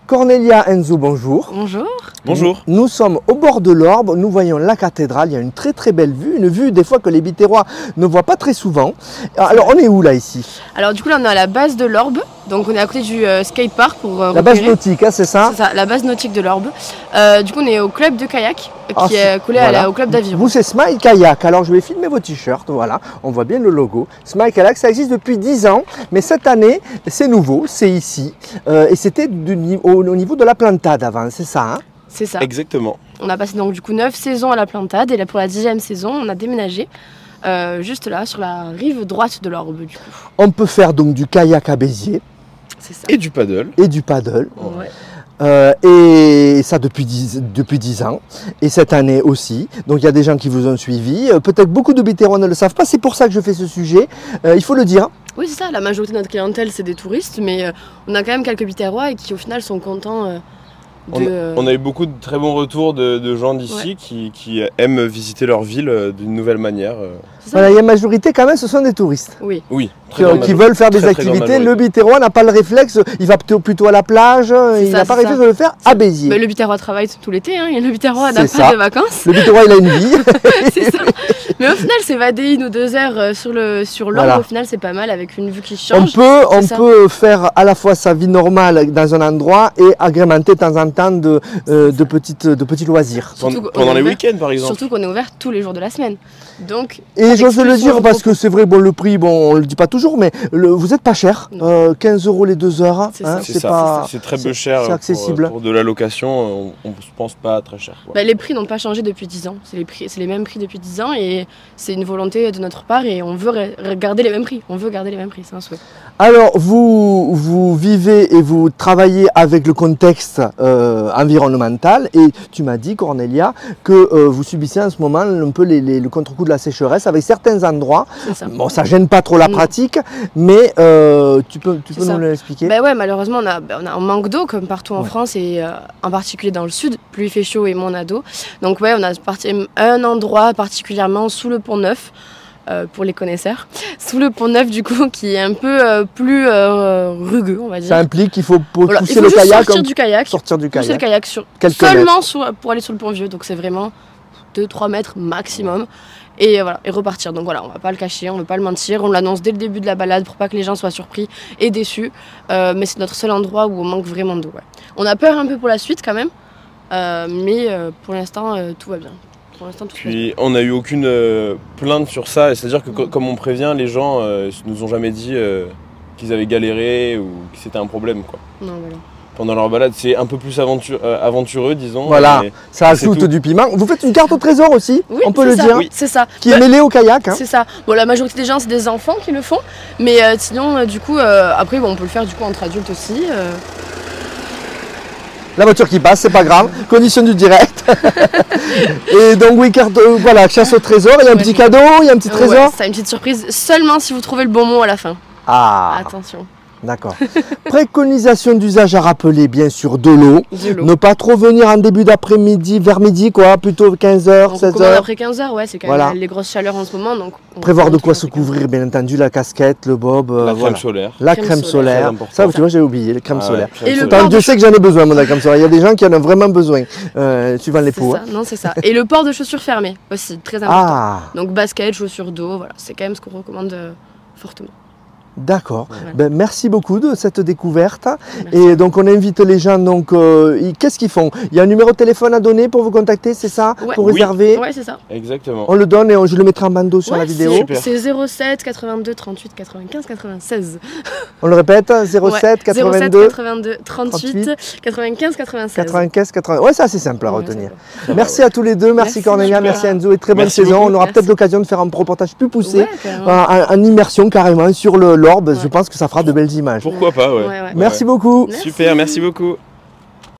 Cornelia, Enzo, bonjour. Bonjour. Bonjour. Nous sommes au bord de l'Orbe, nous voyons la cathédrale, il y a une très belle vue, une vue des fois que les Biterrois ne voient pas très souvent. Alors on est où là ici? Alors du coup là on est à la base de l'Orbe, donc on est à côté du skatepark pour La base nautique, hein, c'est ça? C'est ça, la base nautique de l'Orbe. Du coup on est au club de kayak qui est collé voilà. au club d'aviron. Vous c'est Smile Kayak, alors je vais filmer vos t-shirts, voilà, on voit bien le logo. Smile Kayak, ça existe depuis 10 ans, mais cette année c'est nouveau, c'est ici. Et c'était au niveau de la Plantade avant, c'est ça hein? C'est ça. Exactement. On a passé donc du coup 9 saisons à la Plantade et là pour la 10e saison on a déménagé juste là sur la rive droite de l'Orbe du coup. On peut faire donc du kayak à Béziers. C'est ça. Et du paddle. Et du paddle. Ouais. Et ça depuis 10 ans. Et cette année aussi. Donc il y a des gens qui vous ont suivi. Peut-être beaucoup de Biterrois ne le savent pas. C'est pour ça que je fais ce sujet. Il faut le dire. Oui c'est ça, la majorité de notre clientèle c'est des touristes mais on a quand même quelques Biterrois et qui au final sont contents On a eu beaucoup de très bons retours de gens d'ici qui aiment visiter leur ville d'une nouvelle manière. Voilà, il y a une majorité quand même, ce sont des touristes. Oui. Oui. Qui veulent faire des activités. Le Biterrois n'a pas le réflexe, il va plutôt à la plage, il n'a pas réflexe de le faire à Béziers. Mais le Biterrois travaille tout l'été, hein. Le Biterrois n'a pas de vacances. Le Biterrois il a une vie. C'est ça. Mais au final, s'évader 1 ou 2 heures sur l'Orbe, voilà. Au final, c'est pas mal avec une vue qui change. On peut faire à la fois sa vie normale dans un endroit et agrémenter de temps en temps de petits loisirs. Pendant les week-ends, par exemple. Surtout qu'on est ouvert tous les jours de la semaine. Donc, et j'ose le dire parce que c'est vrai, bon, le prix, bon, on le dit pas toujours, mais vous n'êtes pas cher. 15 € les 2 heures. C'est très peu cher. C'est accessible. Pour de la location, on ne pense pas très cher. Bah, les prix n'ont pas changé depuis 10 ans. C'est les mêmes prix depuis 10 ans et c'est une volonté de notre part et on veut garder les mêmes prix. On veut garder les mêmes prix, c'est un souhait. Alors, vous vivez et vous travaillez avec le contexte environnemental et tu m'as dit, Cornelia, que vous subissez en ce moment un peu le contre-coup de la sécheresse avec certains endroits. Ça. Bon, ça gêne pas trop la pratique, mais tu peux nous l'expliquer? Ben ouais, malheureusement, on manque d'eau comme partout en France et en particulier dans le sud. Plus il fait chaud et moins on a d'eau. Donc ouais, on a un endroit particulièrement sous le Pont Neuf. Pour les connaisseurs, sous le Pont Neuf du coup qui est un peu plus rugueux on va dire. Ça implique qu'il faut pousser le kayak, sortir du kayak, pousser le kayak seulement pour aller sur le pont vieux, donc c'est vraiment 2-3 mètres maximum et voilà et repartir. Donc voilà, on va pas le cacher, on veut pas le mentir, on l'annonce dès le début de la balade pour pas que les gens soient surpris et déçus, mais c'est notre seul endroit où on manque vraiment d'eau. Ouais. On a peur un peu pour la suite quand même, mais pour l'instant tout va bien. Puis on n'a eu aucune plainte sur ça, c'est-à-dire que comme on prévient, les gens nous ont jamais dit qu'ils avaient galéré ou que c'était un problème quoi. Non, voilà. Pendant leur balade, c'est un peu plus aventureux, disons. Voilà, ça ajoute du piment. Vous faites une carte au trésor aussi, oui, on peut le dire. Oui, c'est ça. Qui est mêlée au kayak. Hein. C'est ça. Bon, la majorité des gens, c'est des enfants qui le font, mais sinon, du coup, après, on peut le faire du coup entre adultes aussi. La voiture qui passe, c'est pas grave, condition du direct. Et donc oui, voilà, chasse au trésor, il y a un petit cadeau, il y a un petit trésor. C'est une petite surprise, seulement si vous trouvez le bon mot à la fin. Ah. Attention. D'accord. Préconisation d'usage à rappeler, bien sûr, de l'eau. Ne pas trop venir en début d'après-midi, vers midi, quoi, plutôt 15h, 16h. Après 15h, ouais, c'est quand même les grosses chaleurs en ce moment. Donc prévoir de quoi se couvrir, bien entendu, la casquette, le bob. La crème solaire. La crème solaire. Ça, tu vois, j'ai oublié, la crème solaire. Et Dieu sait que j'en ai besoin, moi, de la crème solaire. Il y a des gens qui en ont vraiment besoin, suivant les peaux. Non, c'est ça. Et le port de chaussures fermées aussi, très important. Donc basket, chaussures d'eau, voilà, c'est quand même ce qu'on recommande fortement. D'accord. Voilà. Ben, merci beaucoup de cette découverte. Merci. Et donc on invite les gens. Donc qu'est-ce qu'ils font? Il y a un numéro de téléphone à donner pour vous contacter, c'est ça? Pour réserver? Oui, c'est ça. Exactement. On le donne et je le mettrai en bandeau sur la vidéo. C'est 07 82 38 95 96. On le répète, 07 82 38 95 96. 95 80. Ouais, ça c'est simple à retenir. Merci à tous les deux. Merci Cornelia, merci Enzo et très bonne saison. On aura peut-être l'occasion de faire un reportage plus poussé, en immersion carrément sur l'Orbe. Je pense que ça fera de belles images. Pourquoi pas, ouais. Merci beaucoup. Super, merci beaucoup.